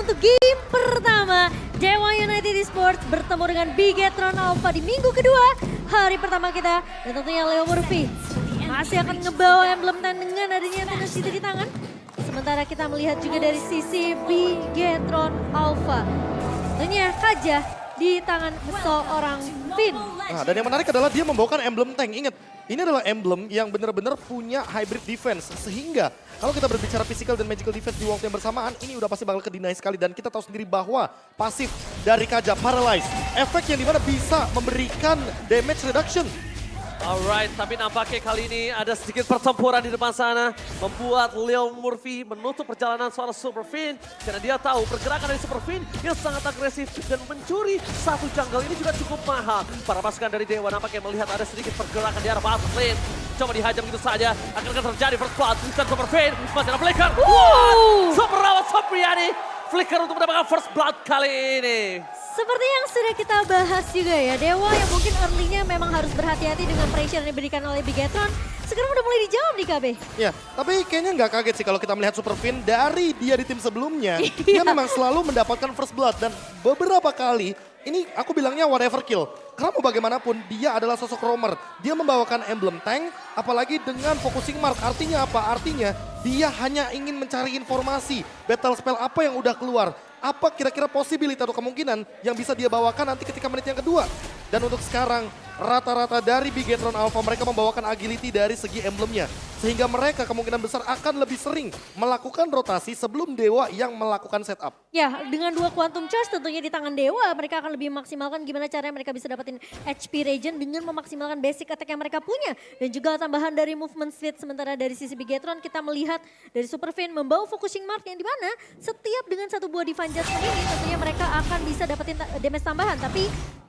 untuk game pertama Dewa United Esports bertemu dengan Bigetron Alpha di minggu kedua hari pertama kita. Dan tentunya Leo Murphy masih akan ngebawa emblem tan dengan adanya Tennis di tangan. Sementara kita melihat juga dari sisi Bigetron Alpha. Tentunya Kaja di tangan seorang Finn. Nah, dan yang menarik adalah dia membawakan emblem tank. Ingat, ini adalah emblem yang benar-benar punya hybrid defense. Sehingga kalau kita berbicara physical dan magical defense di waktu yang bersamaan, ini udah pasti bakal kedinai sekali. Dan kita tahu sendiri bahwa pasif dari Kaja, Paralyze, efek yang dimana bisa memberikan damage reduction. Alright, tapi nampaknya kali ini ada sedikit pertempuran di depan sana. Membuat Leo Murphy menutup perjalanan seorang Super Finn. Karena dia tahu pergerakan dari Super Finn yang sangat agresif. Dan mencuri satu jungle ini juga cukup mahal. Para pasukan dari Dewa nampaknya melihat ada sedikit pergerakan di arah bottom lane. Coba dihajam gitu saja. Akan terjadi first blood. Dan Super Finn masih ada flicker. Wow! Super Rawat Sopriani. Flicker untuk mendapatkan first blood kali ini. Seperti yang sudah kita bahas juga ya, Dewa yang mungkin early-nya memang harus berhati-hati dengan pressure yang diberikan oleh Bigetron. Sekarang udah mulai dijawab nih KB. Ya, tapi kayaknya nggak kaget sih kalau kita melihat Super Finn dari dia di tim sebelumnya. Dia memang selalu mendapatkan first blood dan beberapa kali, ini aku bilangnya whatever kill. Karena mau bagaimanapun dia adalah sosok roamer. Dia membawakan emblem tank, apalagi dengan focusing mark. Artinya apa? Artinya dia hanya ingin mencari informasi. Battle spell apa yang udah keluar. Apa kira-kira possibility atau kemungkinan yang bisa dia bawakan nanti ketika menit yang kedua. Dan untuk sekarang, rata-rata dari Bigetron Alpha mereka membawakan agility dari segi emblemnya. Sehingga mereka kemungkinan besar akan lebih sering melakukan rotasi sebelum Dewa yang melakukan setup. Ya, dengan dua Quantum Charge tentunya di tangan Dewa, mereka akan lebih memaksimalkan gimana caranya mereka bisa dapetin HP regen dengan memaksimalkan basic attack yang mereka punya. Dan juga tambahan dari movement speed, sementara dari sisi Bigetron kita melihat dari Super Finn membawa focusing mark yang dimana setiap dengan satu buah Divine Judgment ini tentunya mereka akan bisa dapetin damage tambahan. Tapi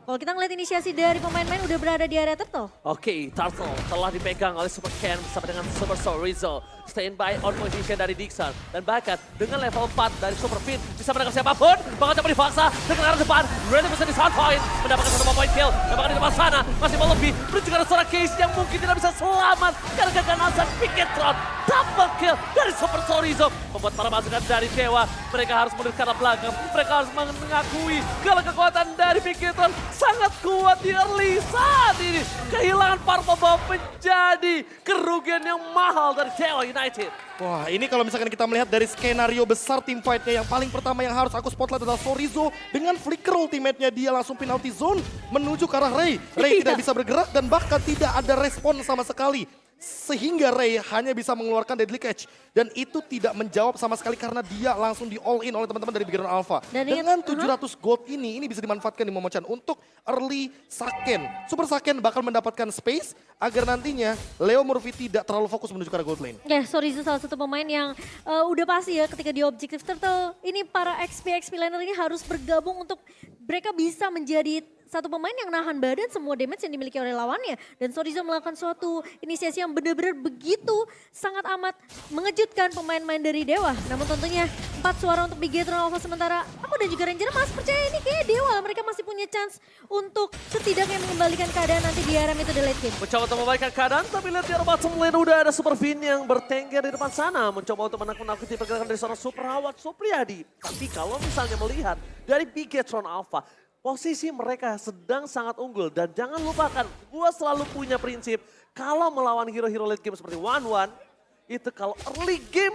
kalau kita ngeliat inisiasi dari pemain-pemain udah berada di area turtle. Oke, Turtle telah dipegang oleh Super Ken bersama dengan Super Soul Rizzo. Standby on position dari Dixon. Dan bahkan dengan level 4 dari Super Finn bisa menangkap siapapun. Bahkan coba dipaksa dengan arah depan. Ready bisa di sound point. Mendapatkan satu point kill. Dan bahkan di depan sana masih mau lebih. Menuju ke seorang case yang mungkin tidak bisa selamat. Karena keganasan Bigetron. Double kill dari Super Soul Rizzo. Membuat para pasukan dari Dewa. Mereka harus mendekat ke belakang. Mereka harus mengakui kalau kekuatan dari Bigetron sangat kuat di early saat ini. Kehilangan Purple Bomb menjadi kerugian yang mahal dari Dewa United. Wah, ini kalau misalkan kita melihat dari skenario besar tim fight-nya, yang paling pertama yang harus aku spotlight adalah Sorizo. Dengan flicker ultimate-nya dia langsung penalty zone menuju ke arah Ray. Ray tidak bisa bergerak dan bahkan tidak ada respon sama sekali. Sehingga Ray hanya bisa mengeluarkan Deadly Catch. Dan itu tidak menjawab sama sekali karena dia langsung di all in oleh teman-teman dari Bigetron Alpha. Dan dengan 700 gold ini bisa dimanfaatkan di Momochan untuk early Saken. Super Saken bakal mendapatkan space agar nantinya Leo Murphy tidak terlalu fokus menuju ke arah gold lane. Ya, Sorizo salah satu pemain yang udah pasti ya ketika di Objective Turtle. Ini para XP laner ini harus bergabung untuk mereka bisa menjadi satu pemain yang nahan badan semua damage yang dimiliki oleh lawannya. Dan Sorizo melakukan suatu inisiasi yang benar-benar begitu sangat amat mengejutkan pemain-pemain dari Dewa. Namun tentunya 4 suara untuk Bigetron Alpha, sementara aku dan juga Ranger masih percaya ini kayak Dewa. Mereka masih punya chance untuk setidaknya mengembalikan keadaan nanti di area itu the late game. Mencoba untuk membaikkan keadaan, tapi lihat di arah bottom lane udah ada Super Finn yang bertengger di depan sana. Mencoba untuk menakut-nakuti pergerakan dari seorang Super Rawat Supriyadi. Tapi kalau misalnya melihat dari Bigetron Alpha, posisi mereka sedang sangat unggul. Dan jangan lupakan, gue selalu punya prinsip, kalau melawan hero-hero late game seperti One-One, itu kalau early game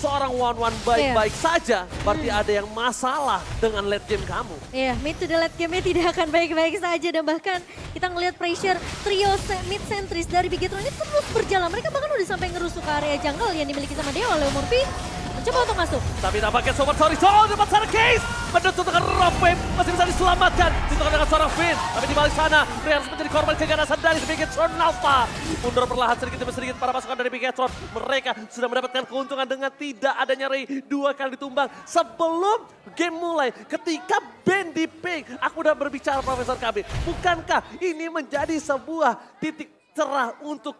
seorang One-One baik-baik saja, berarti ada yang masalah dengan late game kamu. Iya, mid to the late game-nya tidak akan baik-baik saja. Dan bahkan kita ngelihat pressure trio mid sentris dari Bigetron ini terus berjalan. Mereka bahkan udah sampai ngerusuk ke area jungle yang dimiliki sama Dewa. Leo Murphy mencoba untuk masuk. Tapi nampaknya Super Sorizo depan sana case. Menutup dengan rock wave, masih bisa diselamatkan. Ditekan dengan seorang Finn. Tapi di balik sana, Ray harus menjadi korban keganasan dari Bigetron Alpha. Mundur perlahan sedikit demi sedikit para pasukan dari Bigetron. Mereka sudah mendapatkan keuntungan dengan tidak adanya Ray 2 kali ditumbang. Sebelum game mulai, ketika Ben di ping, aku udah berbicara Profesor KB. Bukankah ini menjadi sebuah titik cerah untuk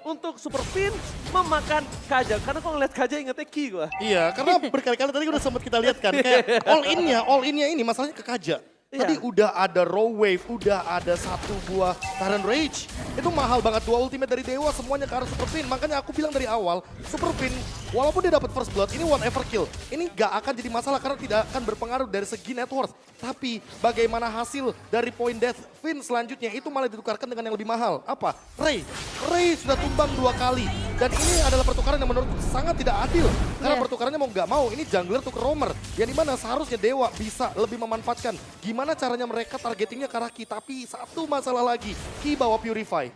untuk Super Finn memakan Kaja. Karena kalau ngeliat Kaja ingetnya Ki gue. Iya, karena berkali-kali tadi udah sempat kita lihat kan. Kayak all innya ini masalahnya ke Kaja. Tadi udah ada Raw Wave, udah ada satu buah Tyrant Rage. Itu mahal banget, 2 ultimate dari Dewa semuanya ke arah Super Fin. Makanya aku bilang dari awal, Super Fin walaupun dia dapat first blood, ini whatever kill. Ini gak akan jadi masalah karena tidak akan berpengaruh dari segi net worth. Tapi bagaimana hasil dari point death Fin selanjutnya itu malah ditukarkan dengan yang lebih mahal. Apa? Ray. Ray sudah tumbang 2 kali. Dan ini adalah pertukaran yang menurutku sangat tidak adil. Karena pertukarannya mau gak mau, ini jungler tuh ke roamer. Yang dimana seharusnya Dewa bisa lebih memanfaatkan gimana caranya mereka targetingnya ke arah Ki. Tapi satu masalah lagi, Ki bawa Purify.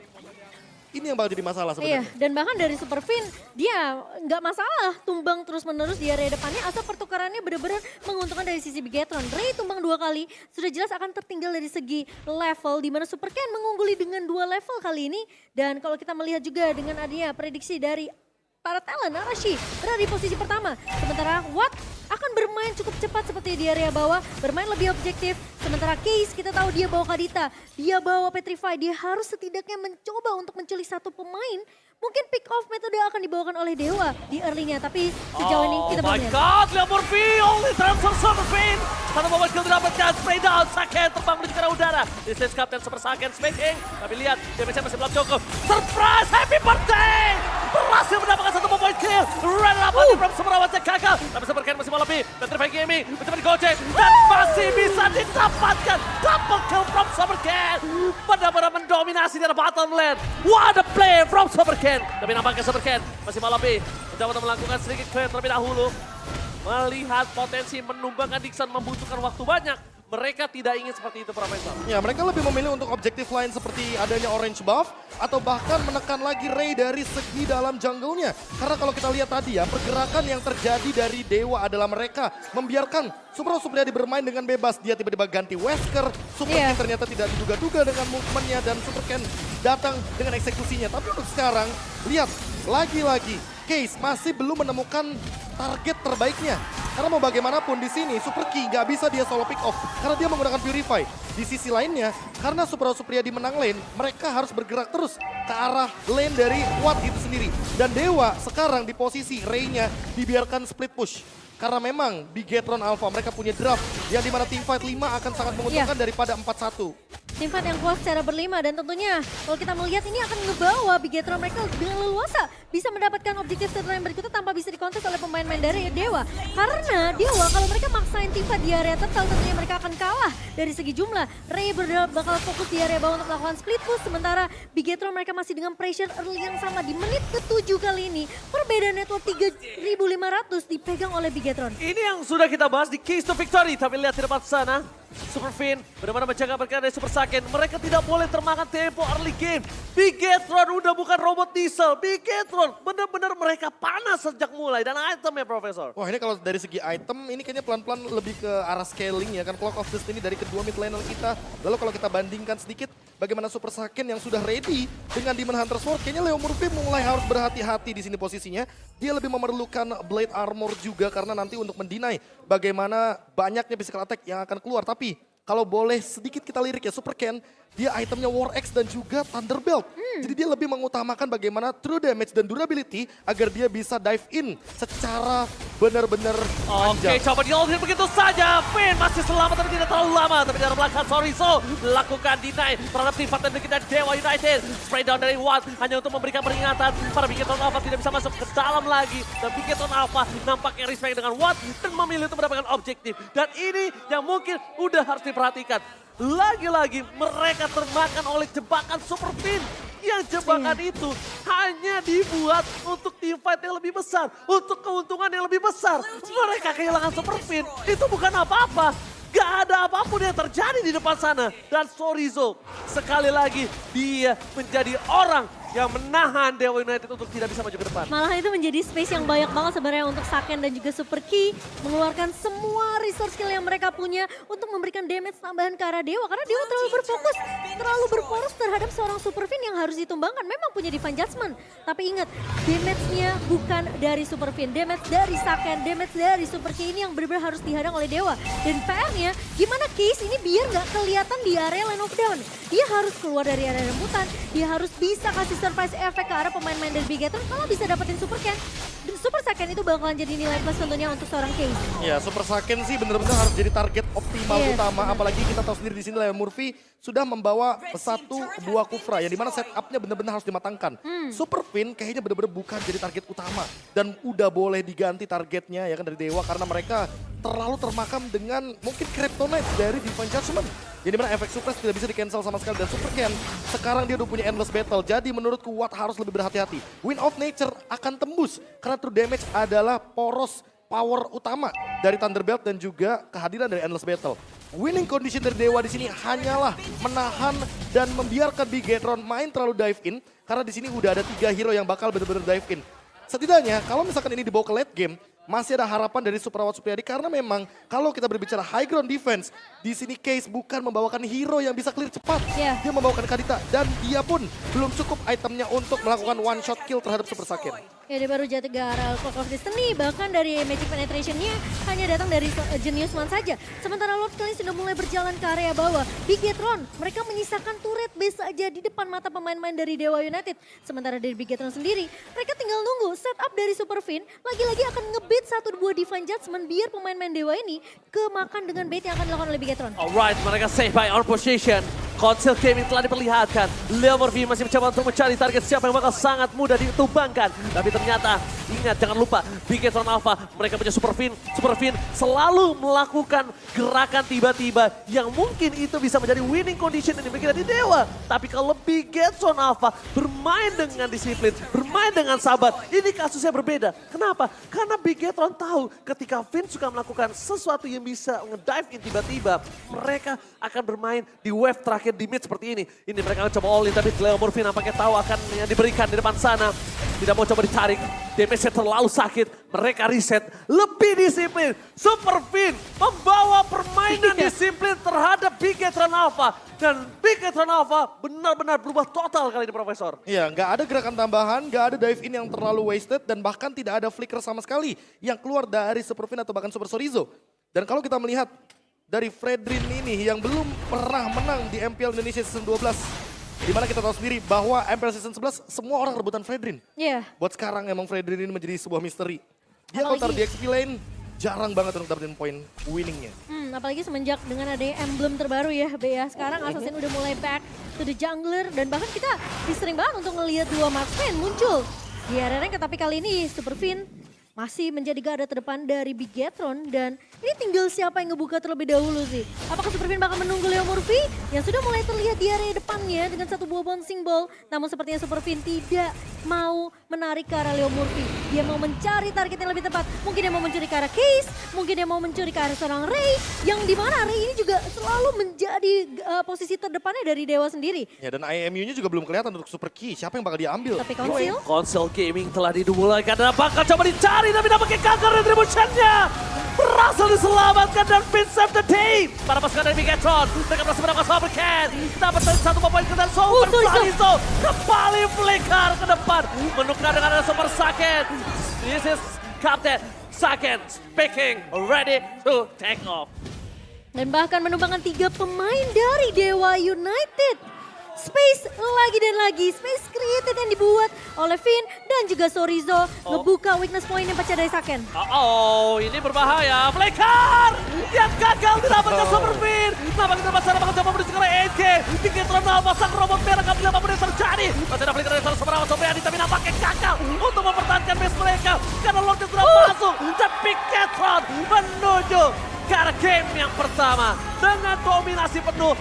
Ini yang bakal jadi masalah sebenarnya. Iya, dan bahkan dari Super Fin, dia nggak masalah tumbang terus-menerus di area depannya asal pertukarannya benar-benar menguntungkan dari sisi Bigetron. Ray tumbang 2 kali, sudah jelas akan tertinggal dari segi level di mana Super Ken mengungguli dengan 2 level kali ini. Dan kalau kita melihat juga dengan adanya prediksi dari para talent, Arashi berada di posisi pertama. Sementara Watt akan bermain cukup cepat seperti di area bawah, bermain lebih objektif. Sementara Case kita tahu dia bawa Kadita, dia bawa Petrify, dia harus setidaknya mencoba untuk menculik satu pemain. Mungkin pick off metode akan dibawakan oleh Dewa di early-nya, tapi sejauh ini kita belum lihat. Oh my god, lihat Morphe, only transfer Super Fin. Satu moment kill didapatkan, spray down, Saken terbang menuju ke arah udara. This is Captain Super Saken speaking, tapi lihat damage-nya masih belum cukup. Surprise, happy birthday! Berhasil mendapatkan satu point kill. Run up from Summerawatnya gagal, tapi Super Ken masih mau lebih. Petrify Gaming mencoba digocek dan masih bisa didapatkan. Double kill from Super Ken. Benar-benar mendominasi di bottom lane. What a play from Super Ken. Tapi nampaknya Super Ken masih mau lebih. Mencoba untuk melakukan sedikit clear terlebih dahulu. Melihat potensi menumbangkan Dixon membutuhkan waktu banyak. Mereka tidak ingin seperti itu, Profesor. Ya, mereka lebih memilih untuk objektif lain seperti adanya orange buff atau bahkan menekan lagi Ray dari segi dalam jungle-nya. Karena kalau kita lihat tadi ya, pergerakan yang terjadi dari Dewa adalah mereka membiarkan Supriyadi bermain dengan bebas. Dia tiba-tiba ganti Wesker, Super Ken ternyata tidak diduga-duga dengan movementnya dan Super Ken datang dengan eksekusinya. Tapi untuk sekarang, lihat lagi-lagi Case masih belum menemukan target terbaiknya. Karena mau bagaimanapun di sini Super Ki nggak bisa dia solo pick off karena dia menggunakan Purify. Di sisi lainnya, karena Supriyadi menang lane, mereka harus bergerak terus ke arah lane dari Watt itu sendiri. Dan Dewa sekarang di posisi Ray-nya dibiarkan split push. Karena memang di Bigetron Alpha mereka punya draft yang dimana teamfight 5 akan sangat menguntungkan daripada 4-1. Teamfight yang kuat secara berlima dan tentunya kalau kita melihat ini akan ngebawa Bigetron mereka dengan leluasa bisa mendapatkan objektif setelah yang berikutnya tanpa bisa dikontes oleh pemain-pemain dari Dewa. Karena Dewa kalau mereka maksain teamfight di area turtle tentunya mereka akan kalah dari segi jumlah. Ray bakal fokus di area bawah untuk melakukan split push sementara Bigetron mereka masih dengan pressure early yang sama di menit ke-7 kali ini. Perbedaan network 3.500 dipegang oleh Bigetron. Ini yang sudah kita bahas di Keys to Victory. Tapi lihat di depan sana, Super Fin benar-benar menjaga perkara dari Super Saken. Mereka tidak boleh termakan tempo early game. Bigetron udah bukan robot diesel. Bigetron benar-benar mereka panas sejak mulai. Dan itemnya, Profesor. Wah, ini kalau dari segi item, ini kayaknya pelan-pelan lebih ke arah scaling ya kan. Clock of Destiny dari kedua mid laner kita. Lalu kalau kita bandingkan sedikit, bagaimana Super Saken yang sudah ready dengan Demon Hunter Sword. Kayaknya Leo Morphe mulai harus berhati-hati di sini posisinya. Dia lebih memerlukan Blade Armor juga karena nanti untuk mendinai bagaimana banyaknya physical attack yang akan keluar. Tapi kalau boleh sedikit kita lirik ya, Super Ken, dia itemnya War Axe dan juga Thunderbelt. Jadi dia lebih mengutamakan bagaimana true damage dan durability agar dia bisa dive in secara benar-benar panjang. Oke, coba di ultimate begitu saja. Fin masih selamat tapi tidak terlalu lama. Tapi dari belakang Sorizo lakukan deny terhadap tim Fatan kita Dewa United. Spray down dari Watt hanya untuk memberikan peringatan. Para Bigetron Alpha tidak bisa masuk ke dalam lagi. Dan Bigetron Alpha nampaknya respect dengan Watt dan memilih untuk mendapatkan objektif. Dan ini yang mungkin udah harus diperhatikan. Lagi-lagi mereka termakan oleh jebakan Super Fin. Yang jebakan itu hanya dibuat untuk teamfight yang lebih besar. Untuk keuntungan yang lebih besar. Mereka kehilangan Super Fin. Itu bukan apa-apa. Gak ada apapun yang terjadi di depan sana. Dan Sorizo sekali lagi dia menjadi orang yang menahan Dewa United untuk tidak bisa maju ke depan. Malah itu menjadi space yang banyak banget sebenarnya untuk Saken dan juga Super Ki mengeluarkan semua resource skill yang mereka punya untuk memberikan damage tambahan ke arah Dewa. Karena Dewa terlalu berfokus, terlalu berfokus terhadap seorang Super Fin yang harus ditumbangkan. Memang punya Divine Judgment, tapi ingat damage-nya bukan dari Super Fin, damage dari Saken, damage dari Super Ki ini yang benar-benar harus dihadang oleh Dewa. Dan PR-nya gimana Case ini biar nggak kelihatan di area lane of down. Dia harus keluar dari area rembutan, dia harus bisa kasih surprise effect ke arah pemain-pemain dari Bigetron kalau bisa dapetin Super Ken. Super Second itu bakalan jadi nilai plus tentunya untuk seorang Case. Ya, Super Saiyan sih benar-benar harus jadi target optimal Yes, utama. benar. Apalagi kita tahu sendiri di sini Leo Murphy sudah membawa satu buah Kufra yang dimana setupnya benar-benar harus dimatangkan. Super Fin kayaknya benar-benar bukan jadi target utama dan udah boleh diganti targetnya ya kan dari Dewa karena mereka terlalu termakam dengan mungkin Kryptonite dari Divine Judgment. Jadi dimana efek suppress tidak bisa di-cancel sama sekali dan Super Ken sekarang dia udah punya endless battle. Jadi menurutku Watt harus lebih berhati-hati. Wind of Nature akan tembus karena true damage adalah poros power utama dari Thunderbelt dan juga kehadiran dari endless battle. Winning condition dari Dewa di sini hanyalah menahan dan membiarkan Bigetron main terlalu dive in karena di sini udah ada 3 hero yang bakal benar-benar dive in. Setidaknya kalau misalkan ini dibawa ke late game, masih ada harapan dari Suprawat Supriyadi karena memang kalau kita berbicara high ground defense, di sini Case bukan membawakan hero yang bisa clear cepat. Yeah. Dia membawakan Kadita dan dia pun belum cukup itemnya untuk melakukan one shot kill terhadap Super Saiyan. Ya dia baru jatuh ke arah Clock of Destiny, bahkan dari Magic Penetration-nya hanya datang dari Genius Man saja. Sementara Lord Clean sudah mulai berjalan ke area bawah. Bigetron, mereka menyisakan turret base saja di depan mata pemain-pemain dari Dewa United. Sementara dari Bigetron sendiri, mereka tinggal nunggu setup dari Super Fin, lagi-lagi akan ngebait satu buah Divine Judgment biar pemain-pemain Dewa ini kemakan dengan bait yang akan dilakukan oleh Bigetron. Alright, mereka save by our position. Console Gaming telah diperlihatkan. Leo Murphy masih mencoba untuk mencari target siapa yang bakal sangat mudah ditumbangkan. Tapi ternyata, ingat jangan lupa, Bigetron Alpha, mereka punya Super Fin. Super Fin selalu melakukan gerakan tiba-tiba yang mungkin itu bisa menjadi winning condition yang dimiliki dari Dewa. Tapi kalau Bigetron Alpha bermain dengan disiplin, bermain dengan sabar, ini kasusnya berbeda. Kenapa? Karena Bigetron tahu ketika Fin suka melakukan sesuatu yang bisa nge-dive in tiba-tiba, mereka akan bermain di wave terakhir di mid seperti ini. Ini mereka akan coba all in, tapi Leo Murphy nampaknya tahu akan yang diberikan di depan sana. Tidak mau coba ditarik, damage-nya terlalu sakit. Mereka reset, lebih disiplin. Super Fin membawa permainan disiplin terhadap Bigetron Alpha. Dan Bigetron Alpha benar-benar berubah total kali ini, Profesor. Iya, nggak ada gerakan tambahan, nggak ada dive in yang terlalu wasted, dan bahkan tidak ada flicker sama sekali yang keluar dari Super Fin atau bahkan Super Chorizo. Dan kalau kita melihat dari Fredrin ini yang belum pernah menang di MPL Indonesia Season 12. Dimana kita tahu sendiri bahwa MPL Season 11 semua orang rebutan Fredrin. Iya. Buat sekarang emang Fredrin ini menjadi sebuah misteri. Dia kalau taruh Apalagi- di XP lane, jarang banget untuk dapetin poin winningnya. Apalagi semenjak dengan adanya emblem terbaru ya, Bea. Sekarang Assassin udah mulai back to the jungler dan bahkan kita sering banget untuk ngelihat dua marksman muncul di area rank. Tapi kali ini Super Fin masih menjadi garda terdepan dari Bigetron dan ini tinggal siapa yang ngebuka terlebih dahulu sih. Apakah Super Fin bakal menunggu Leo Murphy yang sudah mulai terlihat di area depannya dengan satu buah bouncing ball. Namun sepertinya Super Fin tidak mau menarik ke arah Leo Murphy. Dia mau mencari target yang lebih tepat. Mungkin dia mau mencuri ke arah Case, mungkin dia mau mencuri ke arah seorang Ray. Yang dimana Ray ini juga selalu menjadi posisi terdepannya dari Dewa sendiri. Ya, dan IMU-nya juga belum kelihatan untuk Super Key. Siapa yang bakal diambil? Tapi Konsil, Console Gaming telah dimulaikan dan bakal coba dicari tapi dapat gagal retribution-nya. Berhasil diselamatkan dan Fin save the day. Para pasukan dari Bigetron, mereka berhasil menangkap Super Ken. Dapat satu poin ke dan Super Chorizo kembali flicker ke depan. Menukar dengan ada Super Saiyan. This is Captain Saiyan speaking, ready to take off. dan bahkan menumbangkan 3 pemain dari Dewa United. Space lagi dan lagi, space created yang dibuat oleh Fin dan juga Chorizo ngebuka weakness point yang pecah dari Saken. Ini berbahaya. Flicker yang gagal didapatkan Super Fin. Nampaknya tempat sana bakal coba menuju ke arah NK. Bigetron Alpha sang robot merah akan melihat apapun yang terjadi. Masih ada flicker dari salah Super Supriyadi tapi nampaknya gagal untuk mempertahankan base mereka. Karena Lord sudah masuk dan Bigetron menuju ke arah game yang pertama dengan dominasi penuh.